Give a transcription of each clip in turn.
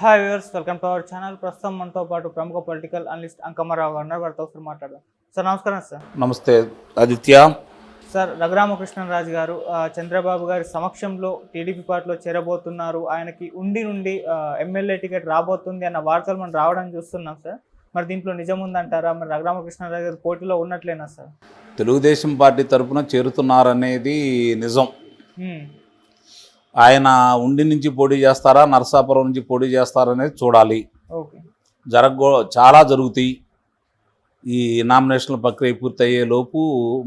Hi viewers, welcome to our channel. ప్రస్తుతం మనతో పాటు ప్రముఖ పొలిటికల్ అనలిస్ట్ అంకమ్మరావు గారు ఉన్నారు. వారితో ఒకసారి మాట్లాడదాం. సార్ నమస్కారం. సార్ నమస్తే ఆదిత్య. సార్, రఘురామకృష్ణరాజు గారు చంద్రబాబు గారి సమక్షంలో టీడీపీ పార్టీలో చేరబోతున్నారు, ఆయనకి ఉండి నుండి ఎమ్మెల్యే టికెట్ రాబోతుంది అన్న వార్తలు మనం రావడం చూస్తున్నాం సార్. మరి దీంట్లో నిజం ఉందంటారా? మరి రఘురామకృష్ణరాజు గారు పోటీలో ఉన్నట్లేనా సార్? తెలుగుదేశం పార్టీ తరఫున చేరుతున్నారనేది నిజం. ఆయన ఉండి నుంచి పోటీ చేస్తారా, నరసాపురం నుంచి పోటీ చేస్తారనేది చూడాలి. ఓకే, చాలా జరుగుతాయి. ఈ నామినేషన్ల ప్రక్రియ పూర్తయ్యే లోపు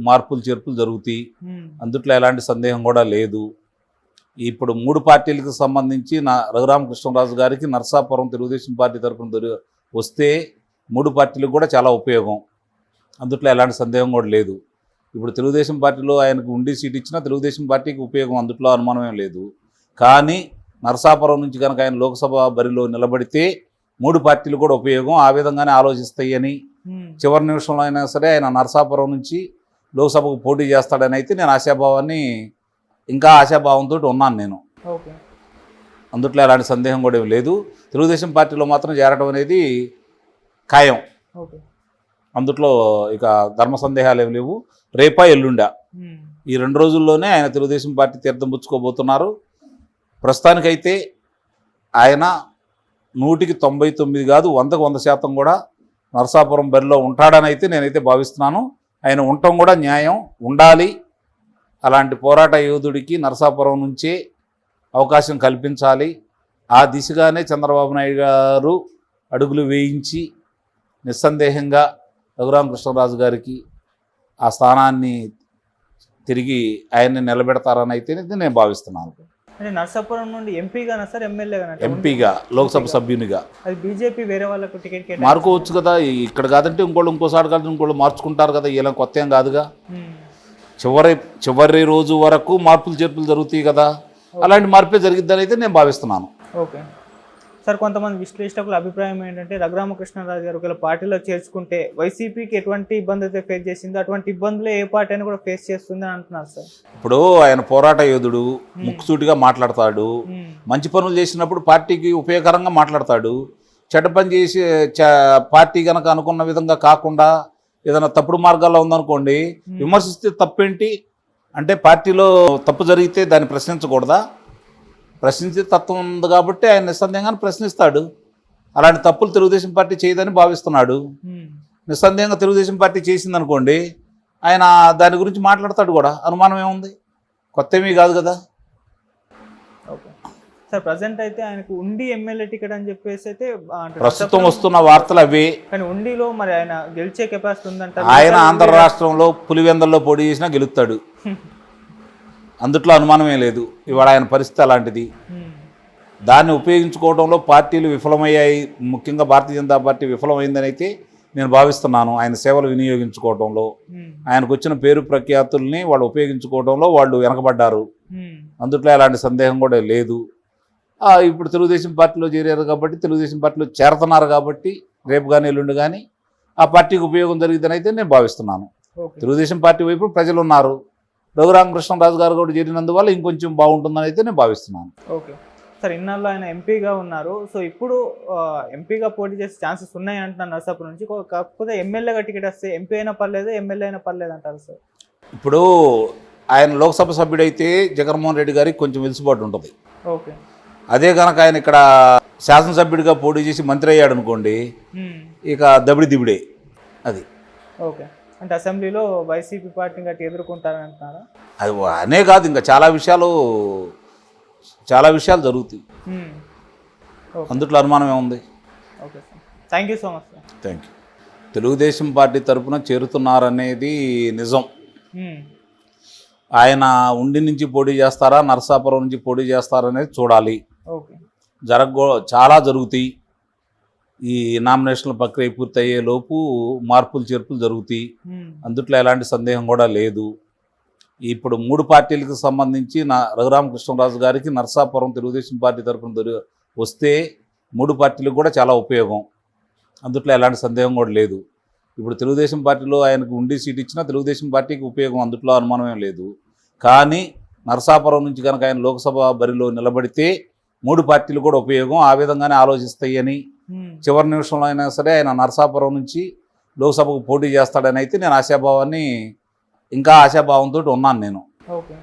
మార్పులు చేర్పులు జరుగుతాయి. అందుట్లో ఎలాంటి సందేహం కూడా లేదు. ఇప్పుడు 3 పార్టీలకు సంబంధించి రఘురామకృష్ణరాజు గారికి నరసాపురం తెలుగుదేశం పార్టీ తరఫున వస్తే 3 పార్టీలకు కూడా చాలా ఉపయోగం. అందుట్లో ఎలాంటి సందేహం కూడా లేదు. ఇప్పుడు తెలుగుదేశం పార్టీలో ఆయనకు ఉండి సీట్ ఇచ్చినా తెలుగుదేశం పార్టీకి ఉపయోగం, అందుట్లో అనుమానం ఏం లేదు. కానీ నరసాపురం నుంచి కనుక ఆయన లోక్సభ బరిలో నిలబడితే 3 పార్టీలు కూడా ఉపయోగం. ఆ విధంగానే ఆలోచిస్తాయని, చివరి నిమిషంలో అయినా సరే ఆయన నరసాపురం నుంచి లోక్సభకు పోటీ చేస్తాడని అయితే నేను ఆశాభావంతో ఉన్నాను నేను. అందుట్లో ఎలాంటి సందేహం కూడా ఏం లేదు. తెలుగుదేశం పార్టీలో మాత్రం చేరడం అనేది ఖాయం. అందుట్లో ఇక ధర్మ సందేహాలు ఏమి లేవు. రేపా ఎల్లుండా ఈ 2 రోజుల్లోనే ఆయన తెలుగుదేశం పార్టీ తీర్థం పుచ్చుకోబోతున్నారు. ప్రస్తుతానికైతే ఆయన 100కి 99 కాదు, 100కు 100% కూడా నరసాపురం బరిలో ఉంటాడని అయితే నేనైతే భావిస్తున్నాను. ఆయన ఉండటం కూడా న్యాయం, ఉండాలి. అలాంటి పోరాట యోధుడికి నరసాపురం నుంచే అవకాశం కల్పించాలి. ఆ దిశగానే చంద్రబాబు నాయుడు గారు అడుగులు వేయించి నిస్సందేహంగా రఘురామకృష్ణరాజు గారికి ఆ స్థానాన్ని తిరిగి ఆయన్ని నిలబెడతారని అయితే నేను భావిస్తున్నాను. అంటే నరసాపురం నుండి ఎంపీగానా సార్, ఎమ్మెల్యేగానా? ఎంపీగా, లోక్సభ సభ్యునిగా. అది బీజేపీ వేరే వాళ్ళకు టికెట్ మార్చుకోవచ్చు కదా. ఇక్కడ కాదంటే ఇంకోసారి కాదు, ఇంకోళ్ళు మార్చుకుంటారు కదా. ఇలా కొత్త ఏం కాదుగా. చివరి రోజు వరకు మార్పులు చేర్పులు జరుగుతాయి కదా. అలాంటి మార్పే జరిగిద్దని అయితే నేను భావిస్తున్నాను. ఓకే సార్, కొంతమంది విశ్లేషకుల అభిప్రాయం ఏంటంటే రఘురామకృష్ణరాజు గారు ఒకవేళ పార్టీలో చేర్చుకుంటే వైసీపీకి ఎటువంటి ఇబ్బంది అయితే ఫేస్ చేసిందో అటువంటి ఇబ్బందులే ఏ పార్టీ అయినా కూడా ఫేస్ చేస్తుంది అని అంటున్నారు సార్. ఇప్పుడు ఆయన పోరాట యోధుడు, ముక్కుసూటిగా మాట్లాడతాడు. మంచి పనులు చేసినప్పుడు పార్టీకి ఉపయోగకరంగా మాట్లాడతాడు. చెడ్డ పని చేసి పార్టీ కనుక అనుకున్న విధంగా కాకుండా ఏదైనా తప్పుడు మార్గాల్లో ఉందనుకోండి, విమర్శిస్తే తప్పేంటి? అంటే పార్టీలో తప్పు జరిగితే దాన్ని ప్రశ్నించకూడదా? ప్రశ్నించే తత్వం ఉంది కాబట్టి ఆయన నిస్సందేహంగా ప్రశ్నిస్తాడు. అలాంటి తప్పులు తెలుగుదేశం పార్టీ చేయదని భావిస్తున్నాడు. నిస్సందేహంగా తెలుగుదేశం పార్టీ చేసిందనుకోండి, ఆయన దాని గురించి మాట్లాడతాడు కూడా. అనుమానం ఏముంది? కొత్త ఏమీ కాదు కదా. ఓకే సార్, ప్రజెంట్ అయితే ఆయనకు ఉండి ఎమ్మెల్యే టికెట్ అని చెప్పేసి అయితే ప్రస్తుతం వస్తున్న వార్తలు అవే. కానీ ఉండిలో మరి ఆయన గెలిచే కెపాసిటీ ఉందంట. ఆయన ఆంధ్ర రాష్ట్రంలో పులివెందల్లో పోటీ చేసినా గెలుస్తాడు. అందుట్లో అనుమానమే లేదు. ఇవాళ ఆయన పరిస్థితి అలాంటిది. దాన్ని ఉపయోగించుకోవడంలో పార్టీలు విఫలమయ్యాయి. ముఖ్యంగా భారతీయ జనతా పార్టీ విఫలమైందని అయితే నేను భావిస్తున్నాను. ఆయన సేవలు వినియోగించుకోవడంలో, ఆయనకు వచ్చిన పేరు ప్రఖ్యాతుల్ని వాళ్ళు ఉపయోగించుకోవడంలో వాళ్ళు వెనకబడ్డారు. అందుట్లో ఎలాంటి సందేహం కూడా లేదు. ఇప్పుడు తెలుగుదేశం పార్టీలో చేరారు కాబట్టి, తెలుగుదేశం పార్టీలో చేరుతున్నారు కాబట్టి రేపు కానీ ఎల్లుండి కానీ ఆ పార్టీకి ఉపయోగం జరిగిందని అయితే నేను భావిస్తున్నాను. తెలుగుదేశం పార్టీ వైపు ప్రజలు ఉన్నారు. రఘురామకృష్ణరాజు గారు కూడా చేరినందువల్ల ఇంకొంచెం బాగుంటుందని అయితే నేను భావిస్తున్నాను. ఓకే సార్, ఇన్నాళ్ళు ఆయన ఎంపీగా ఉన్నారు. సో ఇప్పుడు ఎంపీగా పోటీ చేసే ఛాన్సెస్ ఉన్నాయి అంటున్నారు నరసాపురం నుంచి. కాకపోతే ఎమ్మెల్యేగా టికెట్ వస్తే ఎంపీ అయినా పర్లేదు, ఎమ్మెల్యే అయినా పర్లేదు అంటారు సార్. ఇప్పుడు ఆయన లోక్సభ సభ్యుడైతే జగన్మోహన్ రెడ్డి గారికి కొంచెం వెలుసుబాటు ఉంటుంది. ఓకే, అదే కనుక ఆయన ఇక్కడ శాసనసభ్యుడిగా పోటీ చేసి మంత్రి అయ్యాడు అనుకోండి, ఇక దబిడిదిబిడే అది. ఓకే, అంటే అసెంబ్లీలో వైసీపీ పార్టీని గట్టి ఎదుర్కొంటారని అంటున్నారా? అది అనే కాదు, ఇంకా చాలా విషయాలు జరుగుతాయి. అందుట్లో అనుమానం ఏముంది? Okay sir, thank you so much sir. Thank you. Telugu Desam party తరఫున చేరుతున్నారనేది నిజం. ఆయన ఉండి నుంచి పోటీ చేస్తారా, నరసాపురం నుంచి పోటీ చేస్తారనేది చూడాలి. ఓకే, చాలా జరుగుతాయి. ఈ నామినేషన్ల ప్రక్రియ పూర్తయ్యే లోపు మార్పులు చేర్పులు జరుగుతాయి. అందుట్లో ఎలాంటి సందేహం కూడా లేదు. ఇప్పుడు 3 పార్టీలకు సంబంధించి రఘురామకృష్ణరాజు గారికి నరసాపురం తెలుగుదేశం పార్టీ తరఫున వస్తే 3 పార్టీలకు కూడా చాలా ఉపయోగం. అందుట్లో ఎలాంటి సందేహం కూడా లేదు. ఇప్పుడు తెలుగుదేశం పార్టీలో ఆయనకు ఉండి సీట్ ఇచ్చినా తెలుగుదేశం పార్టీకి ఉపయోగం, అందుట్లో అనుమానం ఏం లేదు. కానీ నరసాపురం నుంచి కనుక ఆయన లోక్సభ బరిలో నిలబడితే మూడు పార్టీలు కూడా ఉపయోగం ఆ విధంగానే ఆలోచిస్తాయని చివరి నిమిషంలో అయినా సరే ఆయన నరసాపురం నుంచి లోక్సభకు పోటీ చేస్తాడని అయితే నేను ఇంకా ఆశాభావంతో ఉన్నాను నేను. ఓకే.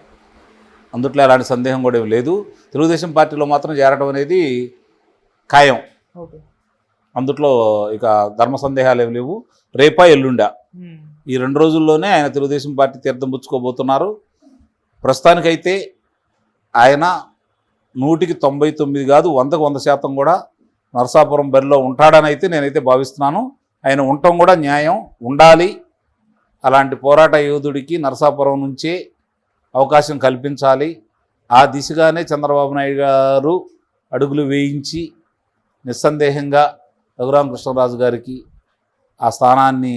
అందుట్లో ఎలాంటి సందేహం కూడా ఏమి లేదు. తెలుగుదేశం పార్టీలో మాత్రం చేరడం అనేది ఖాయం. ఓకే. అందుట్లో ఇక ధర్మ సందేహాలు ఏమి లేవు. రేపా ఎల్లుండా ఈ 2 రోజుల్లోనే ఆయన తెలుగుదేశం పార్టీ తీర్థం పుచ్చుకోబోతున్నారు. ప్రస్తుతానికైతే ఆయన 100కి 99 కాదు 100కు 100% కూడా నరసాపురం బరిలో ఉంటాడని అయితే నేనైతే భావిస్తున్నాను. ఆయన ఉండటం కూడా న్యాయం, ఉండాలి. అలాంటి పోరాట యోధుడికి నరసాపురం నుంచే అవకాశం కల్పించాలి. ఆ దిశగానే చంద్రబాబు నాయుడు గారు అడుగులు వేయించి నిస్సందేహంగా రఘురామకృష్ణరాజు గారికి ఆ స్థానాన్ని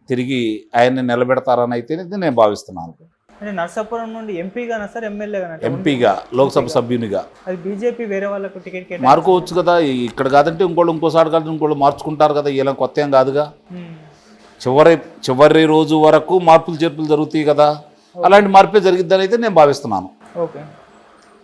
తిరిగి ఆయన్ని నిలబెడతారని అయితే నేను భావిస్తున్నాను. అంటే నర్సాపురం నుండి ఎంపీగానా సార్, ఎమ్మెల్యేగానా? ఎంపీగా, లోక్సభ సభ్యునిగా. అది బీజేపీ వేరే వాళ్ళకు టికెట్ మార్చుకోవచ్చు కదా. ఇక్కడ కాదంటే ఇంకోసారి కాదు ఇంకోళ్ళు మార్చుకుంటారు కదా. ఇలా కొత్త ఏం కాదుగా. చివరి రోజు వరకు మార్పులు చేర్పులు జరుగుతాయి కదా. అలాంటి మార్పే జరిగిద్దని అయితే నేను భావిస్తున్నాను. Okay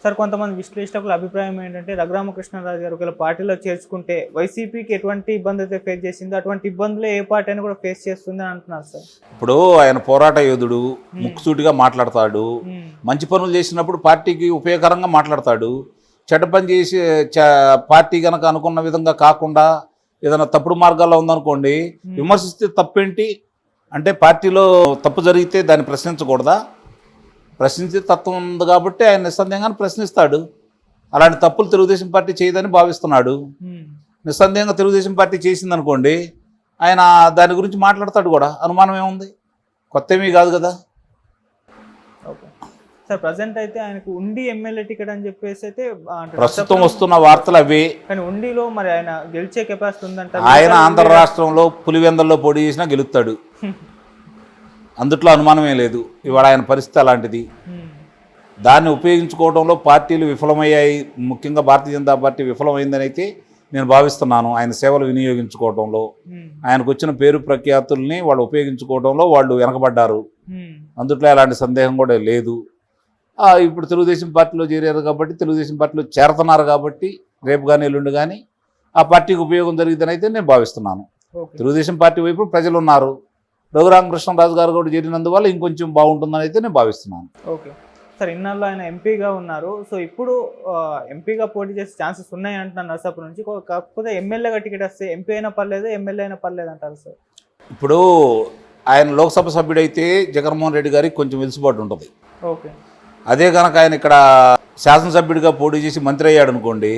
sir. కొంతమంది విశ్లేషకుల అభిప్రాయం ఏంటంటే రఘురామకృష్ణరాజు గారు ఒకవేళ పార్టీలో చేర్చుకుంటే వైసీపీకి ఎటువంటి ఇబ్బంది అయితే ఫేస్ చేసిందో అటువంటి ఇబ్బందులే ఏ పార్టీ అయినా కూడా ఫేస్ చేస్తుంది అని అంటున్నారు సార్. ఇప్పుడు ఆయన పోరాట యోధుడు, ముక్కుసూటిగా మాట్లాడతాడు. మంచి పనులు చేసినప్పుడు పార్టీకి ఉపయోగకరంగా మాట్లాడతాడు. చెడ్డ పని చేసి పార్టీ కనుక అనుకున్న విధంగా కాకుండా ఏదైనా తప్పుడు మార్గాల్లో ఉందనుకోండి, విమర్శిస్తే తప్పేంటి? అంటే పార్టీలో తప్పు జరిగితే దాన్ని ప్రశ్నించకూడదా? ప్రశ్నించే తత్వం ఉంది కాబట్టి ఆయన నిస్సందేహంగా ప్రశ్నిస్తాడు. అలాంటి తప్పులు తెలుగుదేశం పార్టీ చేయదని భావిస్తున్నాడు. నిస్సందేహంగా తెలుగుదేశం పార్టీ చేసిందనుకోండి, ఆయన దాని గురించి మాట్లాడతాడు కూడా. అనుమానం ఏముంది? కొత్త ఏమీ కాదు కదా. Okay sir. ప్రజెంట్ అయితే ఆయనకు ఉండి ఎమ్మెల్యే టికెట్ అని చెప్పేసి అయితే ప్రస్తుతం వస్తున్న వార్తలు అవే. కానీ ఉండిలో మరి ఆయన గెలిచే కెపాసిటీ ఉందంట. ఆయన ఆంధ్ర రాష్ట్రంలో పులివెందల్లో పోటీ చేసినా గెలుస్తాడు. అందుట్లో అనుమానమే లేదు. ఇవాళ ఆయన పరిస్థితి అలాంటిది. దాన్ని ఉపయోగించుకోవడంలో పార్టీలు విఫలమయ్యాయి. ముఖ్యంగా భారతీయ జనతా పార్టీ విఫలమైందని అయితే నేను భావిస్తున్నాను. ఆయన సేవలు వినియోగించుకోవడంలో, ఆయనకు వచ్చిన పేరు ప్రఖ్యాతుల్ని వాళ్ళు ఉపయోగించుకోవడంలో వాళ్ళు వెనకబడ్డారు. అందుట్లో ఎలాంటి సందేహం కూడా లేదు. ఇప్పుడు తెలుగుదేశం పార్టీలో చేరారు కాబట్టి, తెలుగుదేశం పార్టీలో చేరుతున్నారు కాబట్టి రేపు కానీ ఎల్లుండి కానీ ఆ పార్టీకి ఉపయోగం జరిగిందని అయితే నేను భావిస్తున్నాను. తెలుగుదేశం పార్టీ వైపు ప్రజలు ఉన్నారు. రఘురామకృష్ణరాజు గారు కూడా చేరినందువల్ల ఇంకొంచెం బాగుంటుందని అయితే నేను భావిస్తున్నాను. Okay sir. ఇన్నాళ్ళు ఆయన ఎంపీగా ఉన్నారు. సో ఇప్పుడు ఎంపీగా పోటీ చేసే ఛాన్సెస్ ఉన్నాయి అంటున్నారు నరసాపురం నుంచి. కాకపోతే ఎమ్మెల్యేగా టికెట్ వస్తే ఎంపీ అయినా పర్లేదు, ఎమ్మెల్యే అయినా పర్లేదు అంటారు సార్. ఇప్పుడు ఆయన లోక్సభ సభ్యుడైతే జగన్మోహన్ రెడ్డి గారికి కొంచెం వెలుసుబాటు ఉంటుంది. ఓకే. అదే కనుక ఆయన ఇక్కడ శాసనసభ్యుడిగా పోటీ చేసి మంత్రి అయ్యాడు అనుకోండి,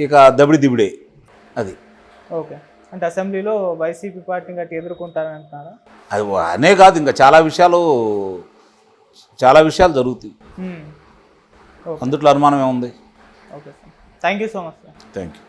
ఇక దబిడి దిబిడే అది. ఓకే. అంటే అసెంబ్లీలో వైసీపీ పార్టీ గట్టి ఎదుర్కొంటారని అంటున్నారా? అది అనే కాదు, ఇంకా చాలా విషయాలు జరుగుతాయి. అందుట్లో అనుమానం ఏముంది? Okay sir. Thank you so much sir. Thank you.